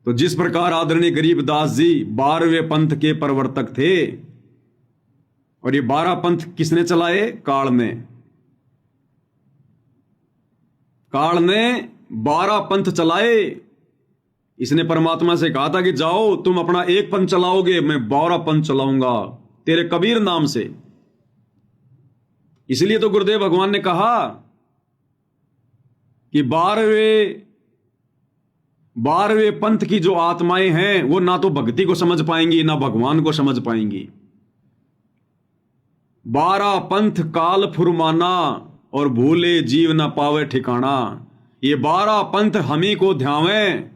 तो जिस प्रकार आदरणीय गरीबदास जी 12वें पंथ के प्रवर्तक थे, और ये 12 पंथ किसने चलाए? काल ने। काल ने 12 पंथ चलाए। इसने परमात्मा से कहा था कि जाओ तुम अपना एक पंथ चलाओगे, मैं 12 पंथ चलाऊंगा तेरे कबीर नाम से। इसलिए तो गुरुदेव भगवान ने कहा कि 12वें पंथ की जो आत्माएं हैं वो ना तो भक्ति को समझ पाएंगी ना भगवान को समझ पाएंगी। 12 पंथ काल फुरमाना और भूले जीव न पावे ठिकाना। ये 12 पंथ हम ही को ध्यावें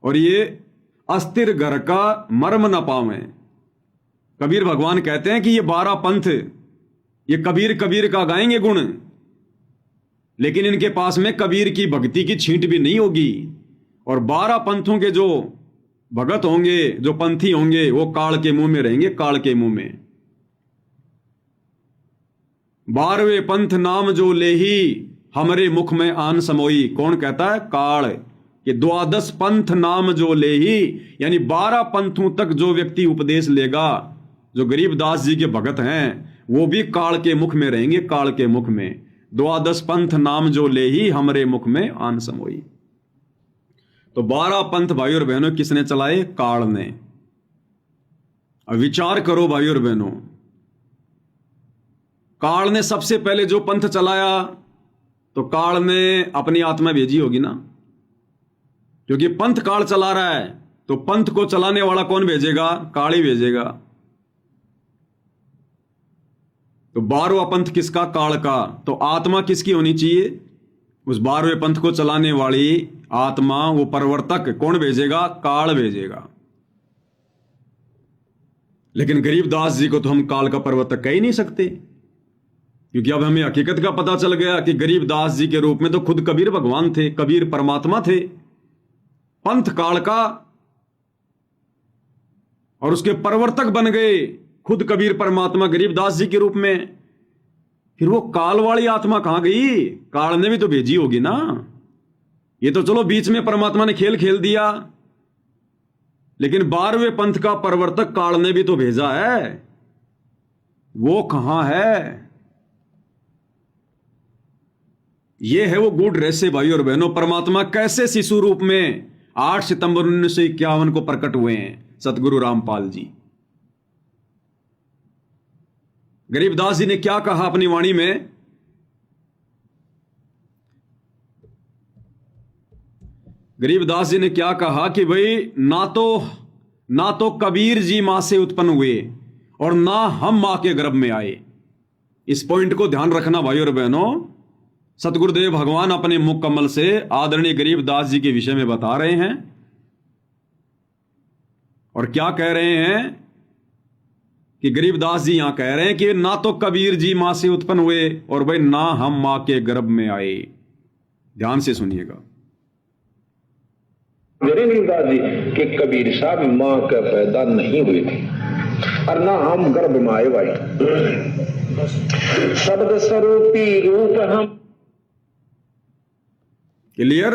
और ये अस्थिर घर का मर्म न पावें। कबीर भगवान कहते हैं कि ये 12 पंथ ये कबीर कबीर का गाएंगे गुण, लेकिन इनके पास में कबीर की भक्ति की छींट भी नहीं होगी। और 12 पंथों के जो भगत होंगे, जो पंथी होंगे, वो काल के मुंह में रहेंगे, काल के मुंह में। 12वें पंथ नाम जो लेही हमरे मुख में आन समोई। कौन कहता है? काल। कि 12 पंथ नाम जो लेही, यानी 12 पंथों तक जो व्यक्ति उपदेश लेगा, जो गरीबदास जी के भगत हैं, वो भी काल के मुख में रहेंगे, काल के मुख में। 12 पंथ नाम जो लेही हमरे मुख में आन समोई। तो 12 पंथ भाई और बहनों किसने चलाए? काल ने। अब विचार करो भाई और बहनों, काल ने सबसे पहले जो पंथ चलाया तो काल ने अपनी आत्मा भेजी होगी ना, क्योंकि पंथ काल चला रहा है तो पंथ को चलाने वाला कौन भेजेगा? काल ही भेजेगा। तो 12वां पंथ किसका? काल का। तो आत्मा किसकी होनी चाहिए? उस 12वें पंथ को चलाने वाली आत्मा, वो प्रवर्तक कौन भेजेगा? काल भेजेगा। लेकिन गरीबदास जी को तो हम काल का प्रवर्तक कह ही नहीं सकते, क्योंकि अब हमें हकीकत का पता चल गया कि गरीबदास जी के रूप में तो खुद कबीर भगवान थे, कबीर परमात्मा थे। पंथ काल का और उसके प्रवर्तक बन गए खुद कबीर परमात्मा गरीबदास जी के रूप में। फिर वो काल वाली आत्मा कहां गई? काल ने भी तो भेजी होगी ना। ये तो चलो बीच में परमात्मा ने खेल खेल दिया, लेकिन 12वें पंथ का प्रवर्तक काल ने भी तो भेजा है। वो कहां है? ये है वो गूढ़ रहस्य भाई और बहनों। परमात्मा कैसे शिशु रूप में 8 सितंबर 1951 को प्रकट हुए हैं सतगुरु रामपाल जी। गरीबदास जी ने क्या कहा अपनी वाणी में? गरीबदास जी ने क्या कहा कि भाई ना तो कबीर जी मां से उत्पन्न हुए और ना हम मां के गर्भ में आए। इस पॉइंट को ध्यान रखना भाई और बहनों। सतगुरुदेव भगवान अपने मुख कमल से आदरणीय गरीबदास जी के विषय में बता रहे हैं, और क्या कह रहे हैं कि गरीबदास जी यहां कह रहे हैं कि ना तो कबीर जी मां से उत्पन्न हुए और भाई ना हम मां के गर्भ में आए। ध्यान से सुनिएगा। गरीबदास जी के कबीर साहब मां का पैदा नहीं हुए थे और ना हम गर्भ में आए भाई। शब्द स्वरूपी रूप हम। क्लियर?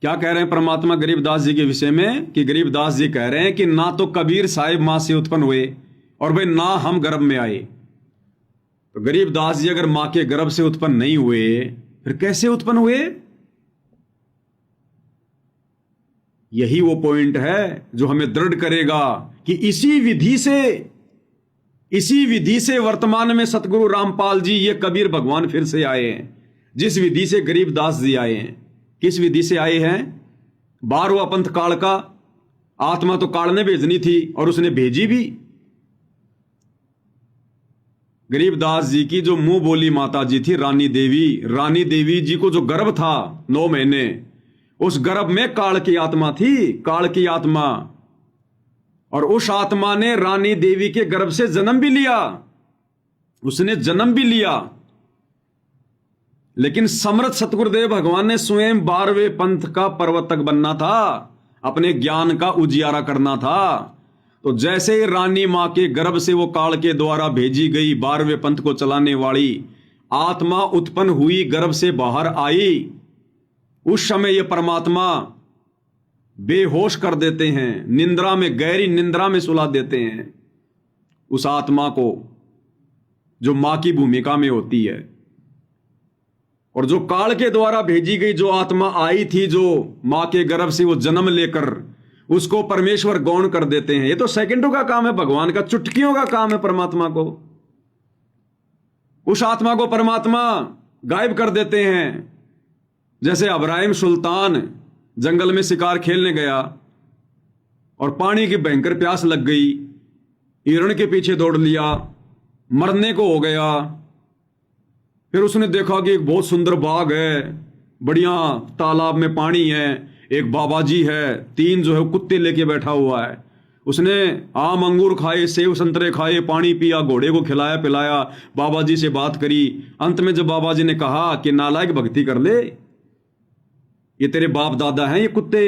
क्या कह रहे हैं परमात्मा गरीबदास जी के विषय में? कि गरीबदास जी कह रहे हैं कि ना तो कबीर साहिब मां से उत्पन्न हुए और भाई ना हम गर्भ में आए। तो गरीबदास जी अगर मां के गर्भ से उत्पन्न नहीं हुए, फिर कैसे उत्पन्न हुए? यही वो पॉइंट है जो हमें दृढ़ करेगा कि इसी विधि से वर्तमान में सतगुरु रामपाल जी, ये कबीर भगवान फिर से आए हैं। जिस विधि से गरीबदास जी आए हैं, किस विधि से आए हैं? 12वां पंथ काल का। आत्मा तो काल ने भेजनी थी और उसने भेजी भी। गरीबदास जी की जो मुंह बोली माता जी थी रानी देवी जी को जो गर्भ था 9 महीने, उस गर्भ में काल की आत्मा थी, काल की आत्मा। और उस आत्मा ने रानी देवी के गर्भ से जन्म भी लिया, उसने जन्म भी लिया। लेकिन समर्थ सतगुरुदेव भगवान ने स्वयं 12वें पंथ का प्रवर्तक बनना था, अपने ज्ञान का उजियारा करना था। तो जैसे ही रानी मां के गर्भ से वो काल के द्वारा भेजी गई 12वें पंथ को चलाने वाली आत्मा उत्पन्न हुई, गर्भ से बाहर आई, उस समय ये परमात्मा बेहोश कर देते हैं, निंद्रा में, गहरी निंद्रा में सुला देते हैं उस आत्मा को जो मां की भूमिका में होती है। और जो काल के द्वारा भेजी गई जो आत्मा आई थी, जो मां के गर्भ से वो जन्म लेकर, उसको परमेश्वर गौण कर देते हैं। ये तो सेकंडों का काम है भगवान का, चुटकियों का काम है परमात्मा को। उस आत्मा को परमात्मा गायब कर देते हैं। जैसे अब्राहिम सुल्तान जंगल में शिकार खेलने गया और पानी की भयंकर प्यास लग गई, हिरण के पीछे दौड़ लिया, मरने को हो गया। फिर उसने देखा कि एक बहुत सुंदर बाग है, बढ़िया तालाब में पानी है, एक बाबा जी है, 3 जो है कुत्ते लेके बैठा हुआ है। उसने आम अंगूर खाए, सेब संतरे खाए, पानी पिया, घोड़े को खिलाया पिलाया, बाबा जी से बात करी। अंत में जब बाबा जी ने कहा कि नालायक भक्ति कर ले, ये तेरे बाप दादा हैं ये कुत्ते,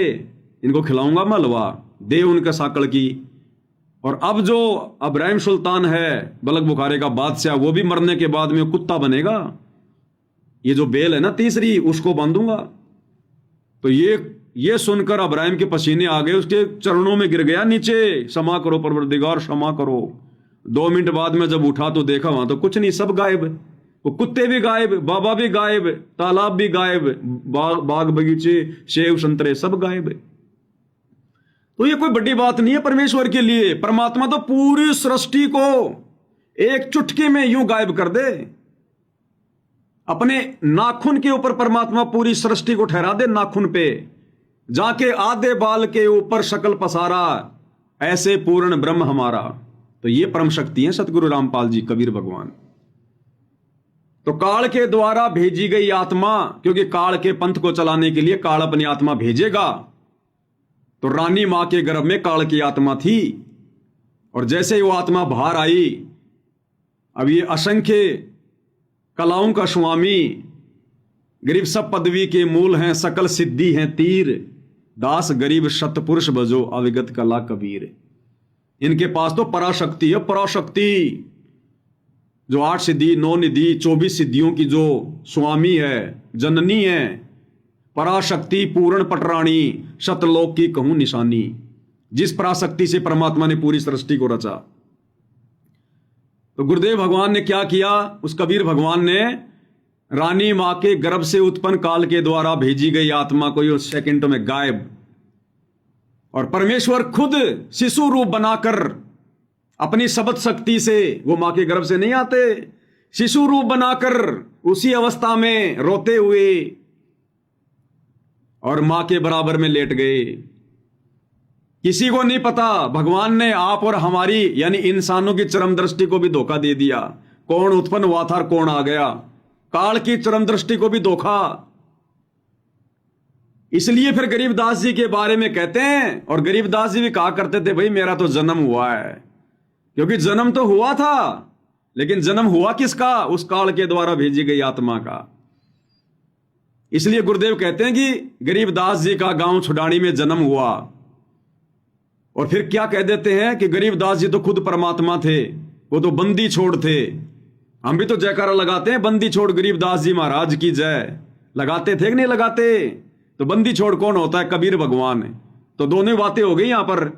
इनको खिलाऊंगा मैं हलवा, दे उनके साकड़ की। और अब जो अब्राहिम सुल्तान है, बलक बुखारे का बादशाह, वो भी मरने के बाद में कुत्ता बनेगा। ये जो बेल है ना तीसरी, उसको बांधूंगा। तो ये सुनकर अब्राहिम के पसीने आ गए, उसके चरणों में गिर गया नीचे, क्षमा करो परवरदिगार, क्षमा करो। 2 मिनट बाद में जब उठा तो देखा वहां तो कुछ नहीं, सब गायब। वो कुत्ते भी गायब, बाबा भी गायब, तालाब भी गायब, बाग बगीचे, सेब संतरे सब गायब। तो ये कोई बड़ी बात नहीं है परमेश्वर के लिए। परमात्मा तो पूरी सृष्टि को एक चुटकी में यूं गायब कर दे। अपने नाखून के ऊपर परमात्मा पूरी सृष्टि को ठहरा दे, नाखून पे जाके आधे बाल के ऊपर शकल पसारा, ऐसे पूर्ण ब्रह्म हमारा। तो ये परम शक्ति है सतगुरु रामपाल जी, कबीर भगवान। तो काल के द्वारा भेजी गई आत्मा, क्योंकि काल के पंथ को चलाने के लिए काल अपनी आत्मा भेजेगा। तो रानी मां के गर्भ में काल की आत्मा थी, और जैसे ही वो आत्मा बाहर आई, अब ये असंख्य कलाओं का स्वामी, गरीब सब पदवी के मूल हैं, सकल सिद्धि हैं तीर, दास गरीब सतपुरुष भजो अविगत कला कबीर। इनके पास तो पराशक्ति है, पराशक्ति जो 8 सिद्धि 9 निधि 24 सिद्धियों की जो स्वामी है, जननी है, पराशक्ति पूर्ण पटरानी, शतलोक की कहूं निशानी। जिस पराशक्ति से परमात्मा ने पूरी सृष्टि को रचा। तो गुरुदेव भगवान ने क्या किया, उस कबीर भगवान ने रानी मां के गर्भ से उत्पन्न काल के द्वारा भेजी गई आत्मा को ये सेकंड में गायब, और परमेश्वर खुद शिशु रूप बनाकर अपनी शब्द शक्ति से, वो मां के गर्भ से नहीं आते, शिशु रूप बनाकर उसी अवस्था में रोते हुए और मां के बराबर में लेट गए। किसी को नहीं पता, भगवान ने आप और हमारी यानी इंसानों की चरम दृष्टि को भी धोखा दे दिया। कौन उत्पन्न हुआ था और कौन आ गया, काल की चरम दृष्टि को भी धोखा। इसलिए फिर गरीबदास जी के बारे में कहते हैं, और गरीबदास जी भी कहा करते थे, भाई मेरा तो जन्म हुआ है। क्योंकि जन्म तो हुआ था, लेकिन जन्म हुआ किसका, उस काल के द्वारा भेजी गई आत्मा का। इसलिए गुरुदेव कहते हैं कि गरीबदास जी का गांव छुडानी में जन्म हुआ। और फिर क्या कह देते हैं कि गरीबदास जी तो खुद परमात्मा थे, वो तो बंदी छोड़ थे। हम भी तो जयकारा लगाते हैं, बंदी छोड़ गरीबदास जी महाराज की जय। लगाते थे कि नहीं लगाते? तो बंदी छोड़ कौन होता है? कबीर भगवान। तो दोनों बातें हो गई यहां पर।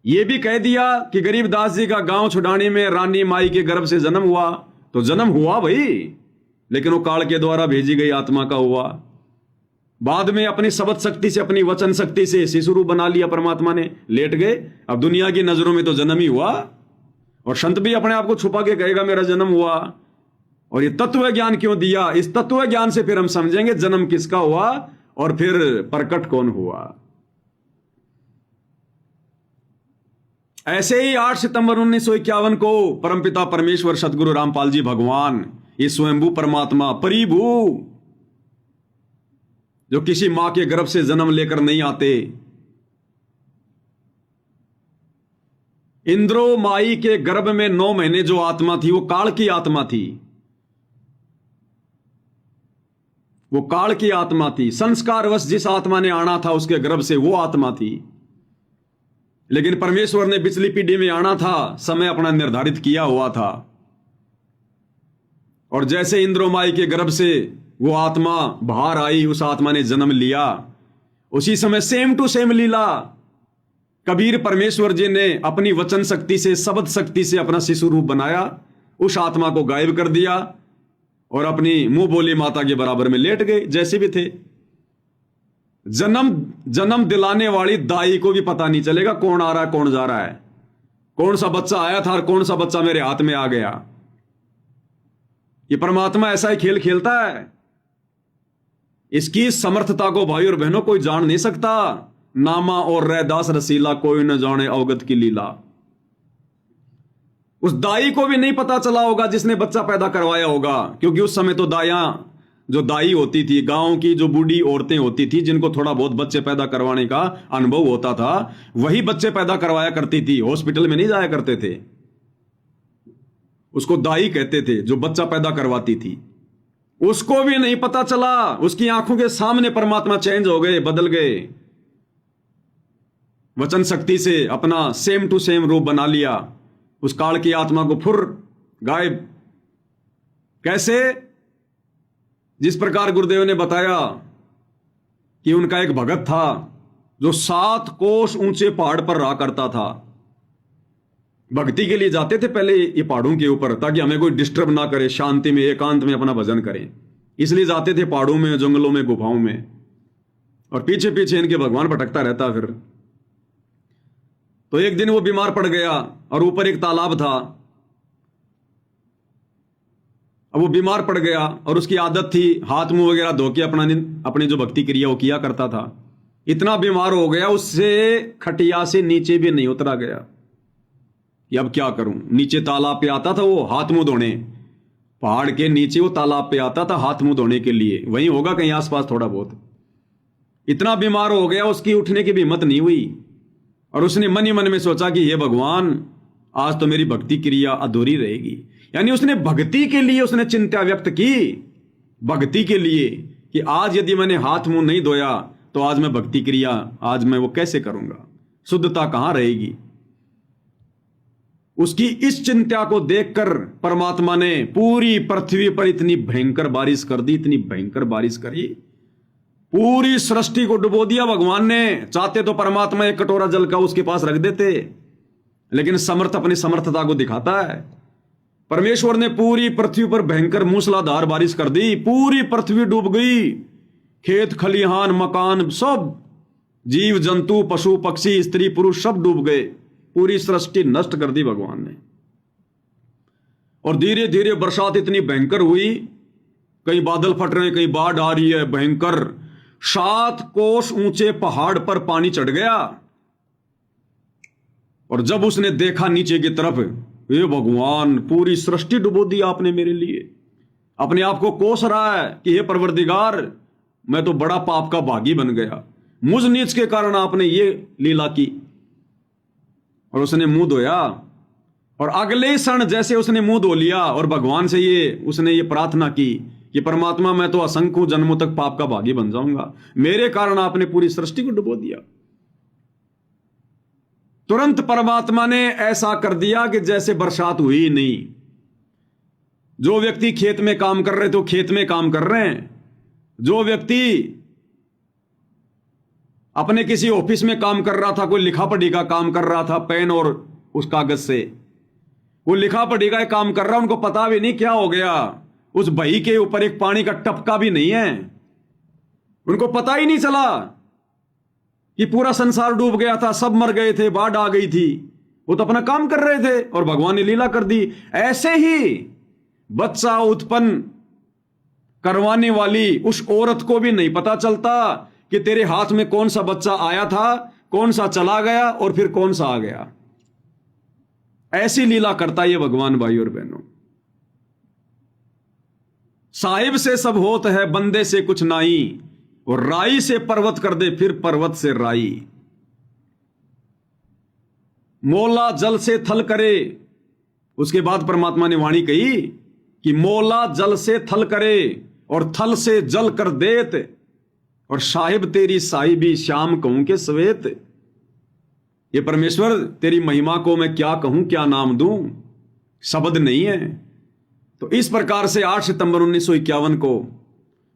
यह भी कह दिया कि गरीबदास जी का गांव छुडानी में रानी माई के गर्भ से जन्म हुआ। तो जन्म हुआ भाई, लेकिन वो काल के द्वारा भेजी गई आत्मा का हुआ। बाद में अपनी शब्द शक्ति से, अपनी वचन शक्ति से शिशु रूप बना लिया परमात्मा ने, लेट गए। अब दुनिया की नजरों में तो जन्म ही हुआ, और संत भी अपने आप को छुपा के कहेगा मेरा जन्म हुआ। और ये तत्व ज्ञान क्यों दिया? इस तत्व ज्ञान से फिर हम समझेंगे जन्म किसका हुआ और फिर प्रकट कौन हुआ। ऐसे ही 8 सितंबर 1951 को परमपिता परमेश्वर सतगुरु रामपाल जी भगवान, ये स्वयंभू परमात्मा परिभू, जो किसी मां के गर्भ से जन्म लेकर नहीं आते, इंद्रो माई के गर्भ में 9 महीने जो आत्मा थी वो काल की आत्मा थी। वो काल की आत्मा थी। संस्कारवश जिस आत्मा ने आना था उसके गर्भ से वो आत्मा थी। लेकिन परमेश्वर ने पिछली पीढ़ी में आना था, समय अपना निर्धारित किया हुआ था। और जैसे इंद्रो माई के गर्भ से वो आत्मा बाहर आई, उस आत्मा ने जन्म लिया। उसी समय सेम टू सेम लीला कबीर परमेश्वर जी ने अपनी वचन शक्ति से, शब्द शक्ति से अपना शिशु रूप बनाया, उस आत्मा को गायब कर दिया और अपनी मुंह बोली माता के बराबर में लेट गए जैसे भी थे। जन्म दिलाने वाली दाई को भी पता नहीं चलेगा कौन आ रहा है कौन जा रहा है, कौन सा बच्चा आया था और कौन सा बच्चा मेरे हाथ में आ गया। ये परमात्मा ऐसा ही खेल खेलता है। इसकी समर्थता को भाई और बहनों कोई जान नहीं सकता। नामा और रैदास रसीला, कोई न जाने अवगत की लीला। उस दाई को भी नहीं पता चला होगा जिसने बच्चा पैदा करवाया होगा, क्योंकि उस समय तो जो दाई होती थी, गांव की जो बूढ़ी औरतें होती थी, जिनको थोड़ा बहुत बच्चे पैदा करवाने का अनुभव होता था, वही बच्चे पैदा करवाया करती थी, हॉस्पिटल में नहीं जाया करते थे। उसको दाई कहते थे जो बच्चा पैदा करवाती थी। उसको भी नहीं पता चला, उसकी आंखों के सामने परमात्मा चेंज हो गए, बदल गए, वचन शक्ति से अपना सेम टू सेम रूप बना लिया। उस काल की आत्मा को फुर गायब। कैसे? जिस प्रकार गुरुदेव ने बताया कि उनका एक भगत था जो 7 कोस ऊंचे पहाड़ पर रहा करता था। भक्ति के लिए जाते थे पहले ये पहाड़ों के ऊपर, ताकि हमें कोई डिस्टर्ब ना करे, शांति में एकांत में अपना भजन करें। इसलिए जाते थे पहाड़ों में, जंगलों में, गुफाओं में, और पीछे पीछे इनके भगवान भटकता रहता। फिर तो एक दिन वो बीमार पड़ गया और ऊपर एक तालाब था। अब वो बीमार पड़ गया और उसकी आदत थी हाथ मुंह वगैरह धो के अपनी जो भक्ति क्रिया वो किया करता था। इतना बीमार हो गया उससे खटिया से नीचे भी नहीं उतरा गया कि अब क्या करूं। नीचे तालाब पे आता था वो हाथ मुंह धोने, पहाड़ के नीचे वो तालाब पे आता था हाथ मुंह धोने के लिए, वहीं होगा कहीं आसपास थोड़ा बहुत। इतना बीमार हो गया उसकी उठने की भी हिम्मत नहीं हुई, और उसने मन ही मन में सोचा कि हे भगवान, आज तो मेरी भक्ति क्रिया अधूरी रहेगी। यानी उसने भक्ति के लिए उसने चिंता व्यक्त की, भक्ति के लिए, कि आज यदि मैंने हाथ मुंह नहीं धोया तो आज मैं भक्ति क्रिया, आज मैं वो कैसे करूंगा, शुद्धता कहां रहेगी। उसकी इस चिंता को देखकर परमात्मा ने पूरी पृथ्वी पर इतनी भयंकर बारिश कर दी, इतनी भयंकर बारिश करी, पूरी सृष्टि को डुबो दिया भगवान ने। चाहते तो परमात्मा एक कटोरा जल का उसके पास रख देते, लेकिन समर्थ अपनी समर्थता को दिखाता है। परमेश्वर ने पूरी पृथ्वी पर भयंकर मूसलाधार बारिश कर दी, पूरी पृथ्वी डूब गई, खेत खलिहान मकान सब, जीव जंतु पशु पक्षी स्त्री पुरुष सब डूब गए, पूरी सृष्टि नष्ट कर दी भगवान ने। और धीरे धीरे बरसात इतनी भयंकर हुई, कहीं बादल फट रहे हैं, कहीं बाढ़ आ रही है भयंकर। 7 कोस ऊंचे पहाड़ पर पानी चढ़ गया, और जब उसने देखा नीचे की तरफ, ये भगवान, पूरी सृष्टि डुबो दी आपने मेरे लिए। अपने आप को कोस रहा है कि हे परवरदिगार, मैं तो बड़ा पाप का भागी बन गया, मुझ नीच के कारण आपने ये लीला की। और उसने मुंह धोया, और अगले क्षण जैसे उसने मुंह धो लिया और भगवान से उसने ये प्रार्थना की कि परमात्मा, मैं तो असंख्य जन्मों तक पाप का भागी बन जाऊंगा, मेरे कारण आपने पूरी सृष्टि को डुबो दिया। तुरंत परमात्मा ने ऐसा कर दिया कि जैसे बरसात हुई ही नहीं। जो व्यक्ति खेत में काम कर रहे थे, खेत में काम कर रहे हैं। जो व्यक्ति अपने किसी ऑफिस में काम कर रहा था, कोई लिखा पढ़ी का काम कर रहा था पेन और उस कागज से, वो लिखा पढ़ी का काम कर रहा, उनको पता भी नहीं क्या हो गया, उस बही के ऊपर एक पानी का टपका भी नहीं है, उनको पता ही नहीं चला कि पूरा संसार डूब गया था, सब मर गए थे, बाढ़ आ गई थी। वो तो अपना काम कर रहे थे और भगवान ने लीला कर दी। ऐसे ही बच्चा उत्पन्न करवाने वाली उस औरत को भी नहीं पता चलता कि तेरे हाथ में कौन सा बच्चा आया था, कौन सा चला गया और फिर कौन सा आ गया। ऐसी लीला करता ये भगवान। भाई और बहनों, साहिब से सब होत है, बंदे से कुछ नाई, और राई से पर्वत कर दे, फिर पर्वत से राई। मोला जल से थल करे। उसके बाद परमात्मा ने वाणी कही कि मोला जल से थल करे और थल से जल कर देत, और साहिब तेरी साहिबी श्याम कहूं के सवेत। ये परमेश्वर, तेरी महिमा को मैं क्या कहूं, क्या नाम दूं, शब्द नहीं है। तो इस प्रकार से 8 सितंबर 1951 को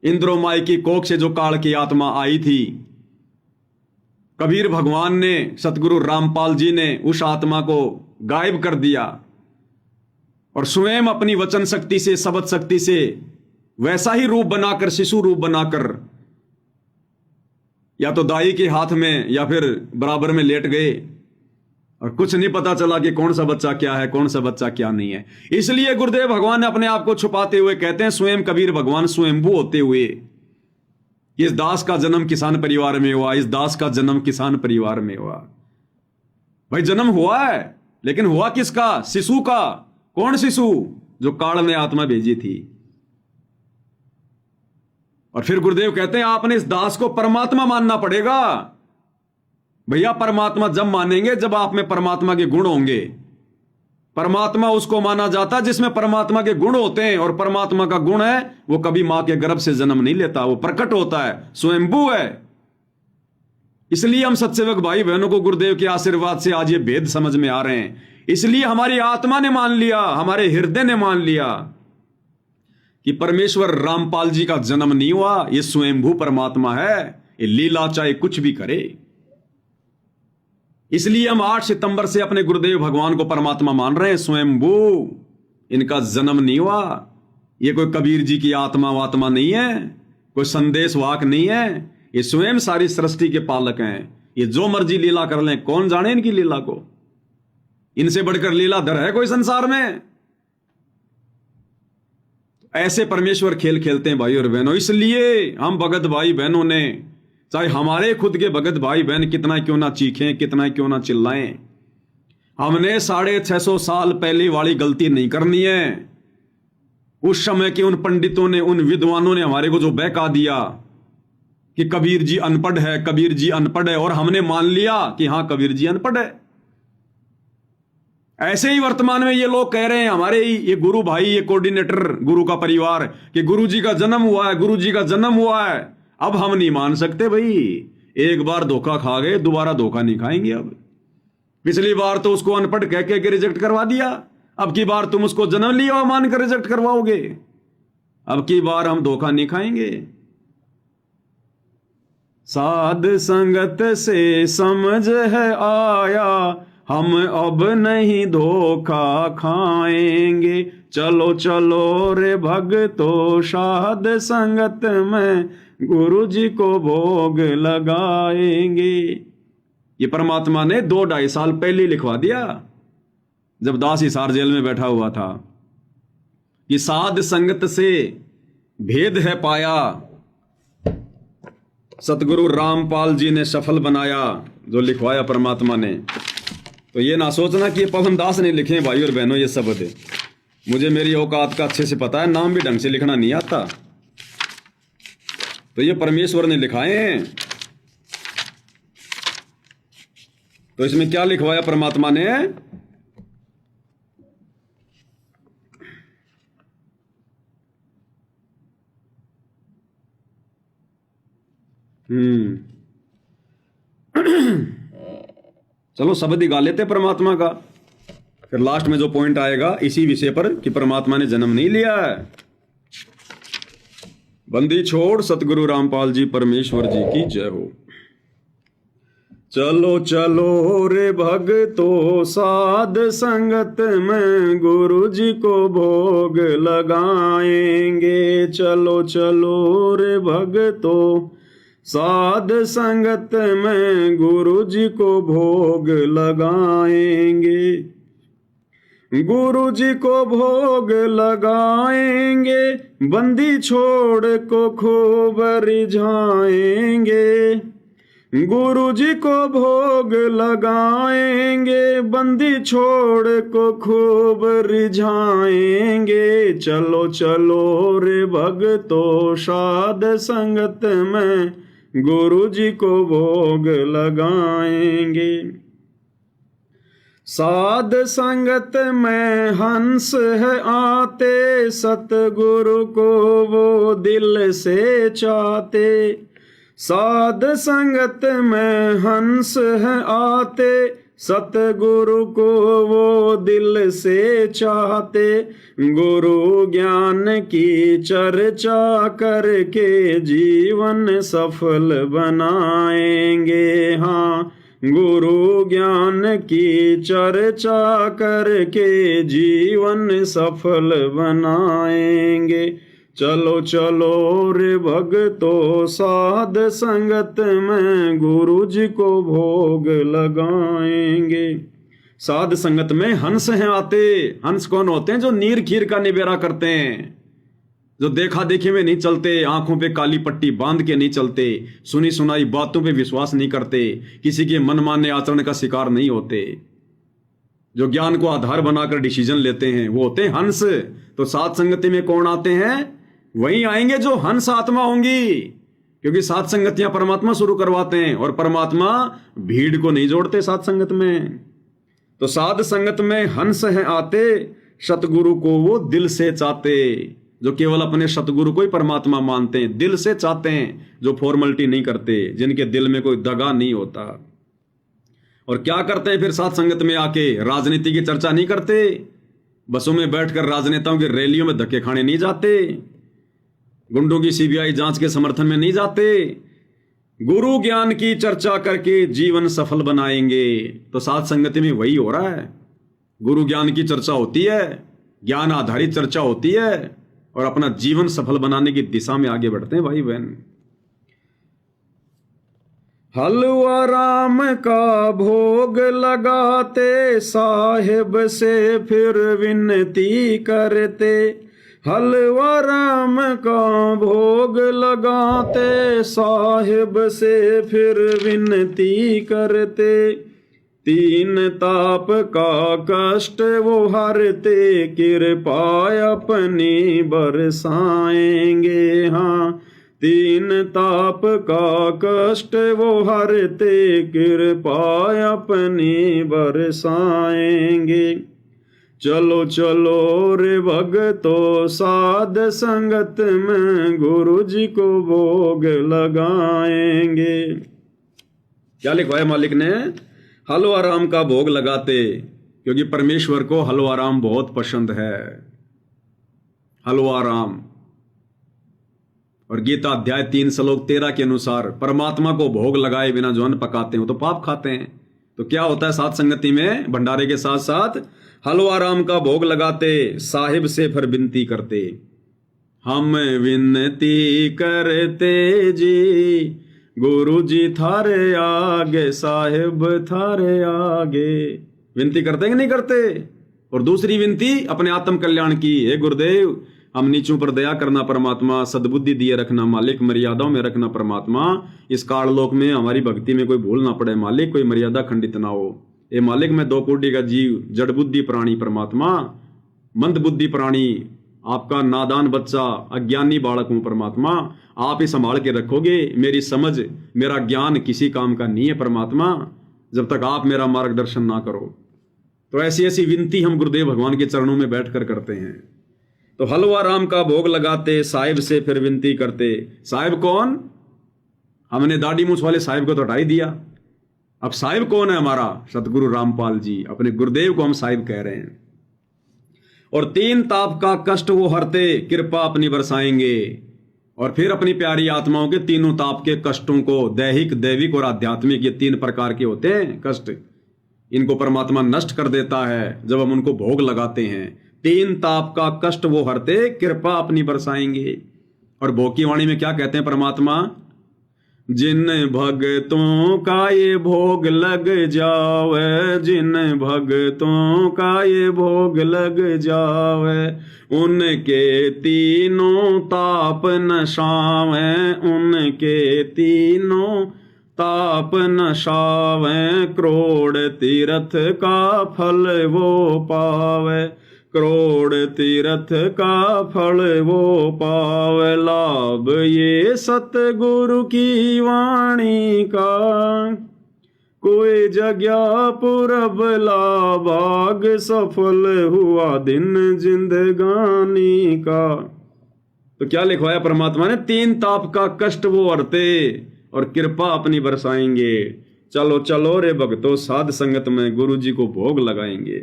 इंद्रोमाई की कोख से जो काल की आत्मा आई थी, कबीर भगवान ने, सतगुरु रामपाल जी ने उस आत्मा को गायब कर दिया और स्वयं अपनी वचन शक्ति से, शब्द शक्ति से वैसा ही रूप बनाकर, शिशु रूप बनाकर या तो दाई के हाथ में या फिर बराबर में लेट गए और कुछ नहीं पता चला कि कौन सा बच्चा क्या है, कौन सा बच्चा क्या नहीं है। इसलिए गुरुदेव भगवान ने अपने आप को छुपाते हुए कहते हैं, स्वयं कबीर भगवान स्वयंभू होते हुए, इस दास का जन्म किसान परिवार में हुआ, इस दास का जन्म किसान परिवार में हुआ। भाई जन्म हुआ है, लेकिन हुआ किसका? शिशु का। कौन शिशु? जो काल ने आत्मा भेजी थी। और फिर गुरुदेव कहते हैं आपने इस दास को परमात्मा मानना पड़ेगा। भैया परमात्मा जब मानेंगे जब आप में परमात्मा के गुण होंगे। परमात्मा उसको माना जाता है जिसमें परमात्मा के गुण होते हैं, और परमात्मा का गुण है वो कभी मां के गर्भ से जन्म नहीं लेता, वो प्रकट होता है, स्वयंभू है। इसलिए हम सत्सेवक भाई बहनों को गुरुदेव के आशीर्वाद से आज ये भेद समझ में आ रहे हैं। इसलिए हमारी आत्मा ने मान लिया, हमारे हृदय ने मान लिया कि परमेश्वर रामपाल जी का जन्म नहीं हुआ, ये स्वयंभू परमात्मा है, ये लीला चाहे कुछ भी करे। इसलिए हम 8 सितंबर से अपने गुरुदेव भगवान को परमात्मा मान रहे हैं, स्वयंभू। इनका जन्म नहीं हुआ, ये कोई कबीर जी की आत्मा वात्मा नहीं है, कोई संदेश वाक नहीं है, ये स्वयं सारी सृष्टि के पालक हैं। ये जो मर्जी लीला कर लें, कौन जाने इनकी लीला को। इनसे बढ़कर लीलाधर है कोई संसार में? ऐसे परमेश्वर खेल खेलते हैं भाई और बहनों। इसलिए हम भगत भाई बहनों ने, चाहे हमारे खुद के भगत भाई बहन कितना क्यों ना चीखें, कितना क्यों ना चिल्लाएं, हमने 650 साल पहले वाली गलती नहीं करनी है। उस समय के उन पंडितों ने, उन विद्वानों ने हमारे को जो बहका दिया कि कबीर जी अनपढ़ है, कबीर जी अनपढ़ है, और हमने मान लिया कि हां कबीर जी अनपढ़ है। ऐसे ही वर्तमान में ये लोग कह रहे हैं, हमारे ये गुरु भाई, ये कोऑर्डिनेटर गुरु का परिवार, कि गुरु जी का जन्म हुआ है, गुरु जी का जन्म हुआ है। अब हम नहीं मान सकते भाई, एक बार धोखा खा गए, दोबारा धोखा नहीं खाएंगे। अब पिछली बार तो उसको अनपढ़ कह के रिजेक्ट करवा दिया, अब की बार तुम उसको जन्म लिया और मान कर रिजेक्ट करवाओगे। अब की बार हम धोखा नहीं खाएंगे। साध संगत से समझ है आया, हम अब नहीं धोखा खाएंगे। चलो चलो रे भगतो, साध संगत में गुरु जी को भोग लगाएंगे। ये परमात्मा ने 2-2.5 साल पहले लिखवा दिया, जब दास हिसार जेल में बैठा हुआ था, कि साध संगत से भेद है पाया, सतगुरु रामपाल जी ने सफल बनाया। जो लिखवाया परमात्मा ने। तो ये ना सोचना कि ये पवन दास ने लिखे भाई और बहनों ये शब्द। मुझे मेरी औकात का अच्छे से पता है, नाम भी ढंग से लिखना नहीं आता, तो ये परमेश्वर ने लिखाए हैं। तो इसमें क्या लिखवाया परमात्मा ने? चलो शब्द ही गा लेते परमात्मा का, फिर लास्ट में जो पॉइंट आएगा इसी विषय पर कि परमात्मा ने जन्म नहीं लिया है। बंदी छोड़ सतगुरु रामपाल जी परमेश्वर जी की जय हो। चलो चलो रे भगतो, साध संगत में गुरु जी को भोग लगाएंगे। चलो चलो रे भगतो, साध संगत में गुरु जी को भोग लगाएंगे। गुरु जी को भोग लगाएंगे, बंदी छोड़ को खूब रिझाएंगे। गुरु जी को भोग लगाएंगे, बंदी छोड़ को खूब रिझाएंगे। चलो चलो रे भगतो, साध संगत में गुरु जी को भोग लगाएंगे। साध संगत में हंस है आते, सतगुरु को वो दिल से चाहते। साध संगत में हंस है आते, सतगुरु को वो दिल से चाहते, गुरु ज्ञान की चर्चा करके जीवन सफल बनाएंगे। हाँ, गुरु ज्ञान की चर्चा करके जीवन सफल बनाएंगे। चलो चलो रे भगतो साध संगत में गुरु जी को भोग लगाएंगे। साध संगत में हंस हैं आते। हंस कौन होते हैं? जो नीर खीर का निबेरा करते हैं, जो देखा देखी में नहीं चलते, आंखों पे काली पट्टी बांध के नहीं चलते, सुनी सुनाई बातों पे विश्वास नहीं करते, किसी के मनमाने आचरण का शिकार नहीं होते, जो ज्ञान को आधार बनाकर डिसीजन लेते हैं, वो होते हैं हंस। तो साध संगति में कौन आते हैं? वही आएंगे जो हंस आत्मा होंगी, क्योंकि साध संगतियां परमात्मा शुरू करवाते हैं और परमात्मा भीड़ को नहीं जोड़ते साध संगत में। तो साध संगत में हंस हैं आते, सतगुरु को वो दिल से चाहते। जो केवल अपने सतगुरु को ही परमात्मा मानते हैं, दिल से चाहते हैं, जो फॉर्मेलिटी नहीं करते, जिनके दिल में कोई दगा नहीं होता। और क्या करते हैं फिर साध संगत में आके? राजनीति की चर्चा नहीं करते, बसों में बैठकर राजनेताओं की रैलियों में धक्के खाने नहीं जाते, गुंडों की सीबीआई जांच के समर्थन में नहीं जाते, गुरु ज्ञान की चर्चा करके जीवन सफल बनाएंगे। तो साध संगति में वही हो रहा है, गुरु ज्ञान की चर्चा होती है, ज्ञान आधारित चर्चा होती है, और अपना जीवन सफल बनाने की दिशा में आगे बढ़ते हैं भाई बहन। हलवा राम का भोग लगाते, साहिब से फिर विनती करते। हलवा राम का भोग लगाते, साहिब से फिर विनती करते। तीन ताप का कष्ट वो हरते, कृपा अपनी बरसाएंगे। हाँ, तीन ताप का कष्ट वो हरते, कृपा अपनी बरसाएंगे। चलो चलो रे भगतो साध संगत में गुरु जी को भोग लगाएंगे। क्या लिखवाया मालिक ने? हलवा राम का भोग लगाते, क्योंकि परमेश्वर को हलवा राम बहुत पसंद है। हलवा राम। और गीता अध्याय 3 श्लोक 13 के अनुसार परमात्मा को भोग लगाए बिना जो अन्न पकाते हो तो पाप खाते हैं। तो क्या होता है साध संगति में? भंडारे के साथ साथ हलवा राम का भोग लगाते, साहिब से फिर विनती करते। हम विनती करते जी, गुरु जी थारे आगे, साहिब थारे आगे। विनती करते कि नहीं करते? और दूसरी विनती अपने आत्म कल्याण की, हे गुरुदेव हम नीचों पर दया करना परमात्मा, सद्बुद्धि दिए रखना मालिक, मर्यादाओं में रखना परमात्मा, इस काललोक में हमारी भक्ति में कोई भूल ना पड़े मालिक, कोई मर्यादा खंडित ना हो। ए मालिक मैं 2 कोटि का जीव, जड़ बुद्धि प्राणी परमात्मा, मंद बुद्धि प्राणी, आपका नादान बच्चा, अज्ञानी बालक हूं परमात्मा, आप ही संभाल के रखोगे। मेरी समझ, मेरा ज्ञान किसी काम का नहीं है परमात्मा, जब तक आप मेरा मार्गदर्शन ना करो। तो ऐसी ऐसी विनती हम गुरुदेव भगवान के चरणों में बैठकर करते हैं। तो हलवा राम का भोग लगाते, साहिब से फिर विनती करते। साहिब कौन? हमने दाढ़ी मूछ वाले साहिब को तो हटाई दिया। अब साहिब कौन है हमारा? सतगुरु रामपाल जी, अपने गुरुदेव को हम साहिब कह रहे हैं। और 3 ताप का कष्ट वो हरते, कृपा अपनी बरसाएंगे। और फिर अपनी प्यारी आत्माओं के तीनों ताप के कष्टों को, दैहिक, दैविक और आध्यात्मिक, ये 3 प्रकार के होते हैं कष्ट, इनको परमात्मा नष्ट कर देता है जब हम उनको भोग लगाते हैं। 3 ताप का कष्ट वो हरते, कृपा अपनी बरसाएंगे। और भोग की वाणी में क्या कहते हैं परमात्मा? जिन भगतों का ये भोग लग जावे, जिन भगतों का ये भोग लग जावे, उनके तीनों ताप नशावे, उनके तीनों ताप नशावे। करोड़ तीर्थ का फल वो पावे, करोड़ तीर्थ का फल वो पावे। लाभ ये सतगुरु की वाणी का, कोई जगह पुरब लाभाग, सफल हुआ दिन जिंदगानी का। तो क्या लिखवाया परमात्मा ने? 3 ताप का कष्ट वो हरते और कृपा अपनी बरसाएंगे। चलो चलो रे भक्तों साध संगत में गुरु जी को भोग लगाएंगे।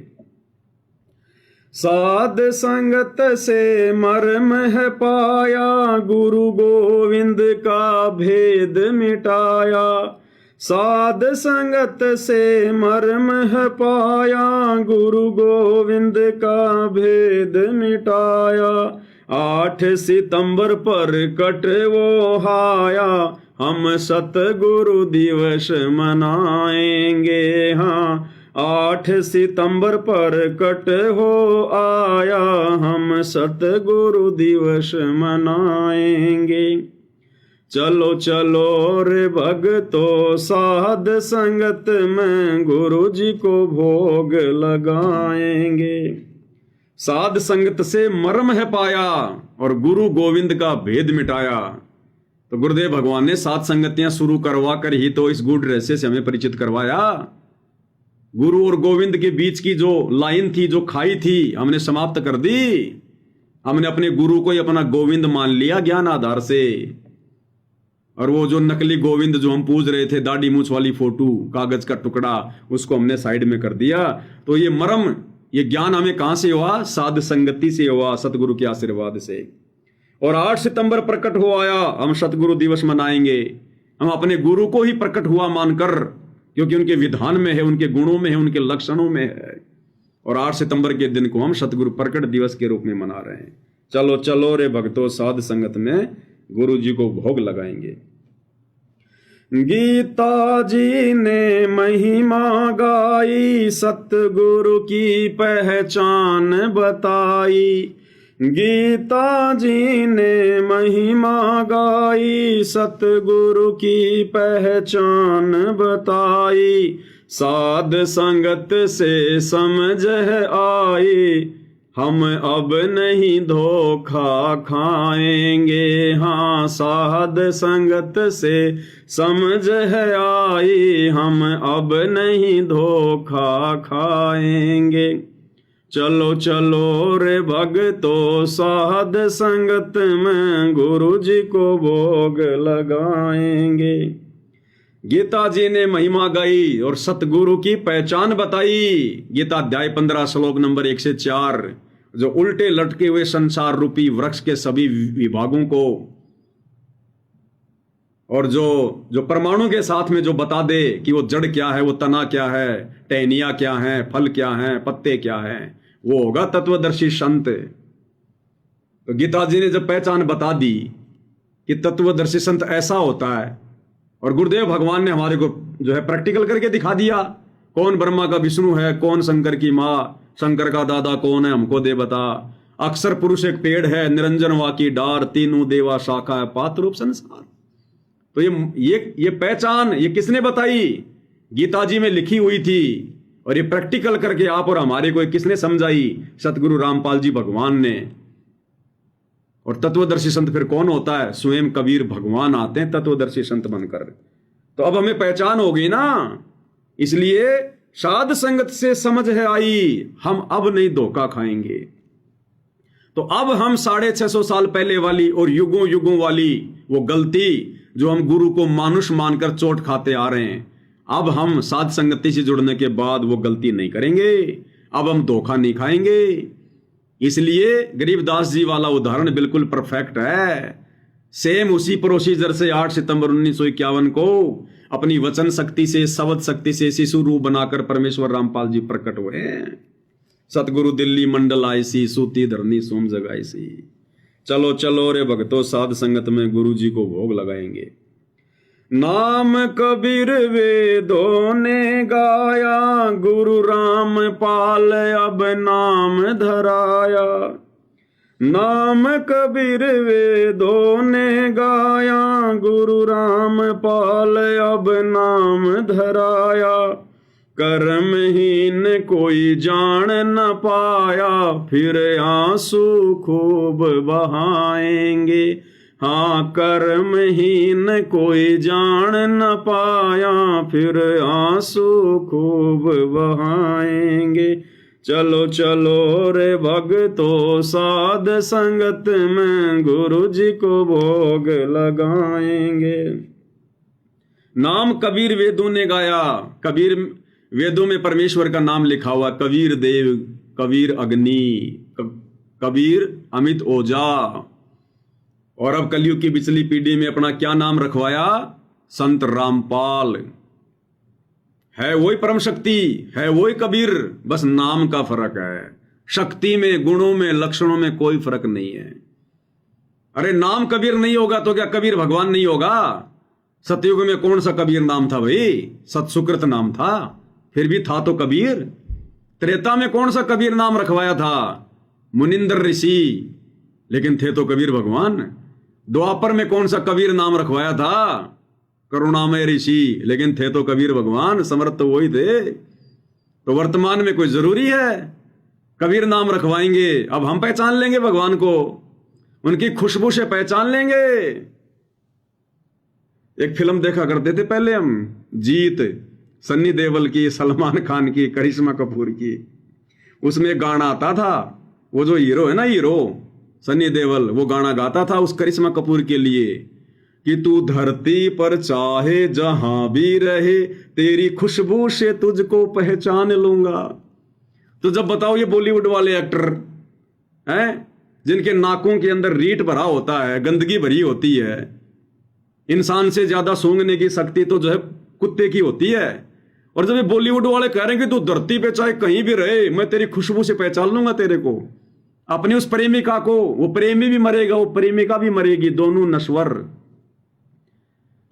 साध संगत से मर्म है पाया, गुरु गोविंद का भेद मिटाया। साध संगत से मर्म है पाया, गुरु गोविंद का भेद मिटाया। 8 सितंबर पर कट वो हाया, हम सतगुरु दिवस मनाएंगे। हाँ 8 सितंबर पर कट हो आया, हम सतगुरु दिवस मनाएंगे। चलो चलो रे भक्तों साध संगत में गुरु जी को भोग लगाएंगे। साध संगत से मर्म है पाया और गुरु गोविंद का भेद मिटाया। तो गुरुदेव भगवान ने साध संगतियां शुरू करवा कर ही तो इस गूढ़ रहस्य से हमें परिचित करवाया। गुरु और गोविंद के बीच की जो लाइन थी, जो खाई थी, हमने समाप्त कर दी। हमने अपने गुरु को ही अपना गोविंद मान लिया ज्ञान आधार से, और वो जो नकली गोविंद जो हम पूज रहे थे, दाढ़ी मूछ वाली फोटो, कागज का टुकड़ा, उसको हमने साइड में कर दिया। तो ये मर्म, ये ज्ञान हमें कहां से हुआ? साध संगति से हुआ, सतगुरु के आशीर्वाद से। और 8 सितंबर प्रकट हो आया, हम सतगुरु दिवस मनाएंगे। हम अपने गुरु को ही प्रकट हुआ मानकर, क्योंकि उनके विधान में है, उनके गुणों में है, उनके लक्षणों में है। और 8 सितंबर के दिन को हम सतगुरु प्रकट दिवस के रूप में मना रहे हैं। चलो चलो रे भक्तों साध संगत में गुरु जी को भोग लगाएंगे। गीता जी ने महिमा गाई, सतगुरु की पहचान बताई। गीता जी ने महिमा गाई, सतगुरु की पहचान बताई। साध संगत से समझ है आई, हम अब नहीं धोखा खाएंगे। हाँ साध संगत से समझ है आई, हम अब नहीं धोखा खाएंगे। चलो चलो रे भक्तों साध संगत में गुरु जी को भोग लगाएंगे। गीता जी ने महिमा गाई और सतगुरु की पहचान बताई। गीता अध्याय 15 श्लोक नंबर 1 से 4, जो उल्टे लटके हुए संसार रूपी वृक्ष के सभी विभागों को, और जो परमाणु के साथ में जो बता दे कि वो जड़ क्या है, वो तना क्या है, टहनियां क्या है, फल क्या है, पत्ते क्या है, वो होगा तत्वदर्शी संत। तो गीता जी ने जब पहचान बता दी कि तत्वदर्शी संत ऐसा होता है, और गुरुदेव भगवान ने हमारे को जो है प्रैक्टिकल करके दिखा दिया, कौन ब्रह्मा का विष्णु है, कौन शंकर की माँ, शंकर का दादा कौन है, हमको दे बता। अक्षर पुरुष एक पेड़ है, निरंजन वाकी डार, तीनों देवा शाखा है, पात्र रूप संसार। तो ये पहचान ये किसने बताई? गीता जी में लिखी हुई थी, और ये प्रैक्टिकल करके आप और हमारे को किसने समझाई? सतगुरु रामपाल जी भगवान ने। और तत्वदर्शी संत फिर कौन होता है? स्वयं कबीर भगवान आते हैं तत्वदर्शी संत बनकर। तो अब हमें पहचान हो गई ना, इसलिए साध संगत से समझ है आई, हम अब नहीं धोखा खाएंगे। तो अब हम 650 साल पहले वाली और युगों युगों वाली वो गलती जो हम गुरु को मानुष मानकर चोट खाते आ रहे हैं, अब हम साध संगति से जुड़ने के बाद वो गलती नहीं करेंगे। अब हम धोखा नहीं खाएंगे। इसलिए गरीबदास जी वाला उदाहरण बिल्कुल परफेक्ट है। सेम उसी प्रोसीजर से 8 सितंबर 1951 को अपनी वचन शक्ति से, शब्द शक्ति से शिशु रूप बनाकर परमेश्वर रामपाल जी प्रकट हुए। सतगुरु दिल्ली मंडल आईसी, सूती धरनी सोम जगाईसी। चलो चलो रे भक्तों साध संगत में गुरु जी को भोग लगाएंगे। नाम कबीर वेदों ने गाया, गुरु रामपाल अब नाम धराया। नाम कबीर वेदों ने गाया, गुरु रामपाल अब नाम धराया। कर्महीन कोई जान न पाया, फिर आंसू खूब बहाएंगे। हाँ कर्महीन कोई जान न पाया, फिर आंसू खूब बहाएंगे। चलो चलो रे भक्तों साध संगत में गुरु जी को भोग लगाएंगे। नाम कबीर वेदों ने गाया। कबीर वेदों में परमेश्वर का नाम लिखा हुआ, कबीर देव, कबीर अग्नि, कबीर अमित ओजा। और अब कलयुग की पिछली पीढ़ी में अपना क्या नाम रखवाया? संत रामपाल। है वही परम शक्ति, है वही कबीर, बस नाम का फर्क है। शक्ति में, गुणों में, लक्षणों में कोई फर्क नहीं है। अरे नाम कबीर नहीं होगा तो क्या कबीर भगवान नहीं होगा? सतयुग में कौन सा कबीर नाम था भाई? सतसुकृत नाम था, फिर भी था तो कबीर। त्रेता में कौन सा कबीर नाम रखवाया था? मुनिंदर ऋषि, लेकिन थे तो कबीर भगवान। द्वापर में कौन सा कबीर नाम रखवाया था? करुणामय ऋषि, लेकिन थे तो कबीर भगवान, समर्थ तो वही थे। तो वर्तमान में कोई जरूरी है कबीर नाम रखवाएंगे? अब हम पहचान लेंगे भगवान को, उनकी खुशबू से पहचान लेंगे। एक फिल्म देखा करते थे पहले हम, जीत, सन्नी देओल की, सलमान खान की, करिश्मा कपूर की। उसमें गाना आता था, वो जो हीरो है ना, हीरो सन्नी देओल, वो गाना गाता था उस करिश्मा कपूर के लिए कि तू धरती पर चाहे जहां भी रहे, तेरी खुशबू से तुझको पहचान लूंगा। तो जब बताओ ये बॉलीवुड वाले एक्टर हैं जिनके नाकों के अंदर रीट भरा होता है, गंदगी भरी होती है, इंसान से ज्यादा सूंघने की शक्ति तो जो है कुत्ते की होती है, और जब ये बॉलीवुड वाले कह रहे हैं कि तू धरती पे चाहे कहीं भी रहे, मैं तेरी खुशबू से पहचान लूंगा तेरे को, अपनी उस प्रेमिका को, वो प्रेमी भी मरेगा, वो प्रेमिका भी मरेगी, दोनों नश्वर।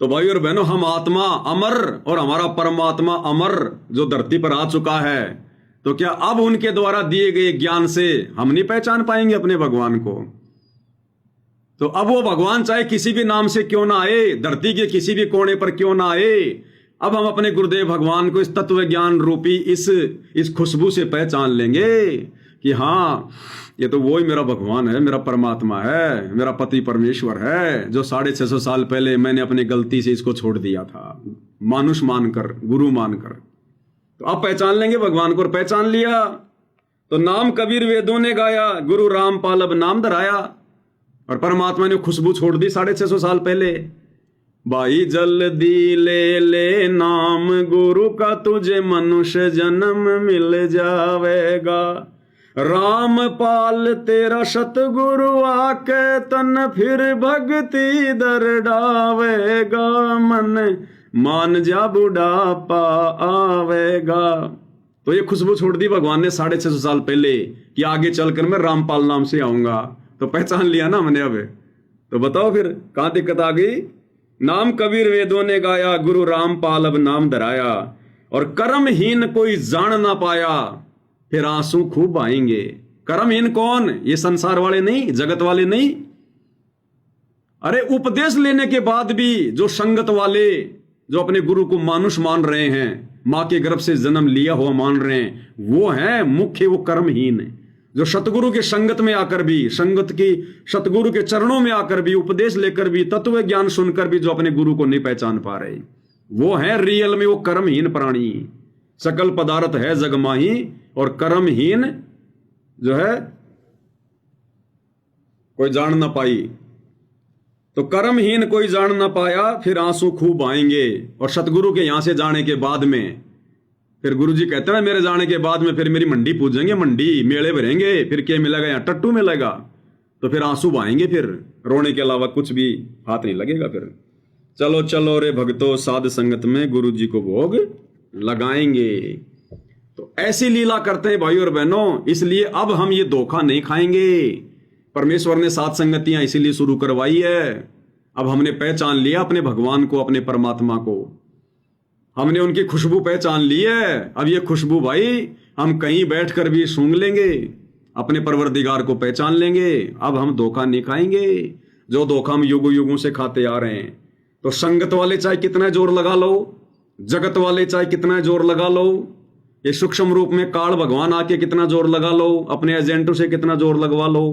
तो भाई और बहनों, हम आत्मा अमर और हमारा परमात्मा अमर जो धरती पर आ चुका है, तो क्या अब उनके द्वारा दिए गए ज्ञान से हम नहीं पहचान पाएंगे अपने भगवान को? तो अब वो भगवान चाहे किसी भी नाम से क्यों ना आए, धरती के किसी भी कोने पर क्यों ना आए, अब हम अपने गुरुदेव भगवान को इस तत्व ज्ञान रूपी इस खुशबू से पहचान लेंगे कि हाँ, ये तो वही मेरा भगवान है, मेरा परमात्मा है, मेरा पति परमेश्वर है, जो 650 साल पहले मैंने अपनी गलती से इसको छोड़ दिया था, मानुष मानकर, गुरु मानकर। तो आप पहचान लेंगे भगवान को, और पहचान लिया तो नाम कबीर वेदों ने गाया, गुरु रामपाल अब नाम धराया, और परमात्मा ने खुशबू छोड़ दी 650 साल पहले। भाई जल्दी ले ले नाम गुरु का, तुझे मनुष्य जन्म मिल जावेगा। रामपाल तेरा सतगुरु आके तन फिर भक्ति दर डावेगा, मन मान जा बुढ़ापा आवेगा। तो ये खुशबू छोड़ दी भगवान ने 650 साल पहले कि आगे चलकर मैं रामपाल नाम से आऊंगा। तो पहचान लिया ना हमने अब। तो बताओ फिर कहां दिक्कत आ गई? नाम कबीर वेदों ने गाया, गुरु रामपाल अब नाम धराया, और कर्महीन कोई जान ना पाया, फिर आंसू खूब आएंगे। कर्महीन कौन? ये संसार वाले नहीं, जगत वाले नहीं। अरे उपदेश लेने के बाद भी जो संगत वाले, जो अपने गुरु को मानुष मान रहे हैं, मां के गर्भ से जन्म लिया हुआ मान रहे हैं, वो है मुख्य, वो कर्महीन। जो सतगुरु के संगत में आकर भी, सतगुरु के चरणों में आकर भी, उपदेश लेकर भी, तत्व ज्ञान सुनकर भी जो अपने गुरु को नहीं पहचान पा रहे, वो है रियल में वो कर्महीन प्राणी। सकल पदार्थ है जगमाही, और कर्महीन जो है कोई जान ना पाई। तो कर्महीन कोई जान ना पाया, फिर आंसू खूब आएंगे। और सतगुरु के यहां से जाने के बाद में फिर गुरुजी कहते हैं मेरे जाने के बाद में फिर मेरी मंडी पूजेंगे, मंडी मेले भरेंगे, फिर क्या मिलेगा? यहाँ टट्टू मिलेगा। तो फिर आंसू बहाएंगे, फिर रोने के अलावा कुछ भी हाथ नहीं लगेगा। फिर चलो चलो रे भक्तों, साध संगत में गुरु जी को भोग लगाएंगे। तो ऐसी लीला करते हैं भाई और बहनों, इसलिए अब हम ये धोखा नहीं खाएंगे। परमेश्वर ने साध संगतियां इसीलिए शुरू करवाई है। अब हमने पहचान लिया अपने भगवान को, अपने परमात्मा को, हमने उनकी खुशबू पहचान ली है। अब ये खुशबू भाई हम कहीं बैठकर भी सूंघ लेंगे, अपने परवरदिगार को पहचान लेंगे। अब हम धोखा नहीं खाएंगे, जो धोखा हम युगों युगों से खाते आ रहे हैं। तो संगत वाले चाहे कितना जोर लगा लो, जगत वाले चाहे कितना जोर लगा लो, ये सूक्ष्म रूप में काल भगवान आके कितना जोर लगा लो, अपने एजेंटों से कितना जोर लगवा लो,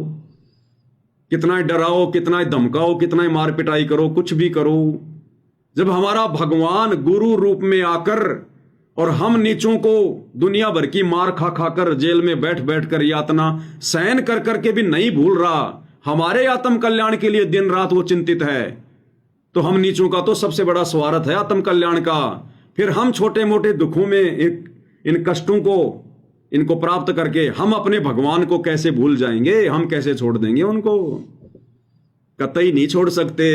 कितना डराओ, कितना धमकाओ, कितना मार पिटाई करो, कुछ भी करो, जब हमारा भगवान गुरु रूप में आकर और हम नीचों को दुनिया भर की मार खा खाकर, जेल में बैठ बैठ कर यातना सहन कर करके भी नहीं भूल रहा, हमारे आत्म कल्याण के लिए दिन रात वो चिंतित है, तो हम नीचों का तो सबसे बड़ा स्वार्थ है आत्म कल्याण का। फिर हम छोटे मोटे दुखों में इन कष्टों को इनको प्राप्त करके हम अपने भगवान को कैसे भूल जाएंगे, हम कैसे छोड़ देंगे उनको? कतई नहीं छोड़ सकते।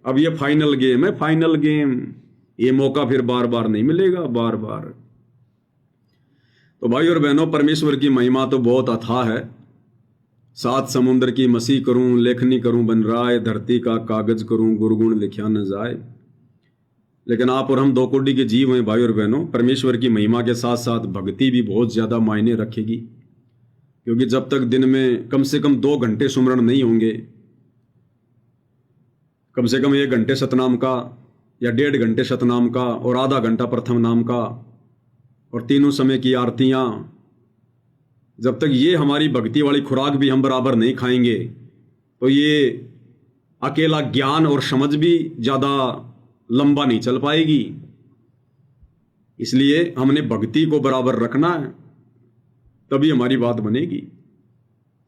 अब ये फाइनल गेम है, फाइनल गेम। ये मौका फिर बार बार नहीं मिलेगा, बार बार। तो भाई और बहनों, परमेश्वर की महिमा तो बहुत अथाह है। सात समुद्र की मसी करूं, लेखनी करूं बन राय, धरती का कागज करूं, गुरगुण लिखा न जाए। लेकिन आप और हम दो कोटि के जीव हैं भाई और बहनों। परमेश्वर की महिमा के साथ साथ भक्ति भी बहुत ज्यादा मायने रखेगी, क्योंकि जब तक दिन में कम से कम 2 घंटे सुमरण नहीं होंगे, कम से कम 1 घंटे सतनाम का या 1.5 घंटे सतनाम का और आधा घंटा प्रथम नाम का और तीनों समय की आरतियां, जब तक ये हमारी भक्ति वाली खुराक भी हम बराबर नहीं खाएंगे, तो ये अकेला ज्ञान और समझ भी ज्यादा लंबा नहीं चल पाएगी। इसलिए हमने भक्ति को बराबर रखना है, तभी हमारी बात बनेगी।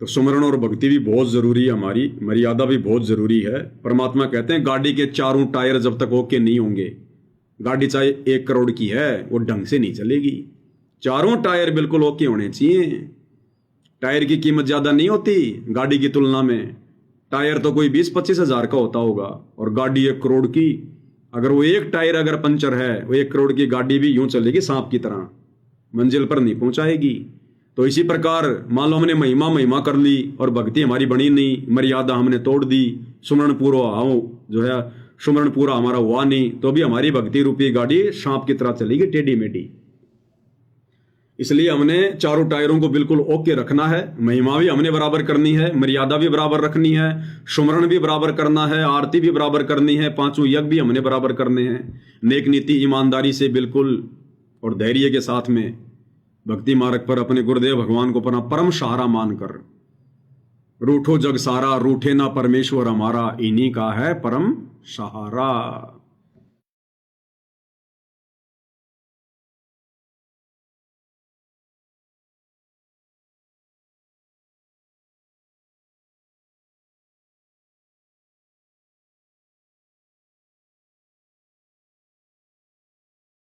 तो सुमरण और भक्ति भी बहुत जरूरी है, हमारी मर्यादा भी बहुत जरूरी है। परमात्मा कहते हैं गाड़ी के चारों टायर जब तक ओके नहीं होंगे, गाड़ी चाहे 1 करोड़ की है, वो ढंग से नहीं चलेगी। चारों टायर बिल्कुल ओके होने चाहिए। टायर की कीमत ज्यादा नहीं होती गाड़ी की तुलना में। टायर तो कोई 20-25 हजार का होता होगा, और गाड़ी 1 करोड़ की। अगर वो एक टायर अगर पंचर है, वो 1 करोड़ की गाड़ी भी यूं चलेगी सांप की तरह, मंजिल पर नहीं पहुंचाएगी। तो इसी प्रकार मान लो हमने महिमा कर ली और भक्ति हमारी बनी नहीं, मर्यादा हमने तोड़ दी, सुमरण पूरा हमारा हुआ नहीं, तो भी हमारी भक्ति रूपी गाड़ी सांप की तरह चलेगी, टेढ़ी मेढ़ी। इसलिए हमने चारों टायरों को बिल्कुल ओके रखना है। महिमा भी हमने बराबर करनी है, मर्यादा भी बराबर रखनी है, सुमरण भी बराबर करना है, आरती भी बराबर करनी है, 5 यज्ञ भी हमने बराबर करने हैं। नेक नीति ईमानदारी से बिल्कुल और धैर्य के साथ में भक्ति मार्ग पर अपने गुरुदेव भगवान को अपना परम सहारा मानकर, रूठो जग सारा रूठे ना परमेश्वर हमारा, इन्हीं का है परम सहारा।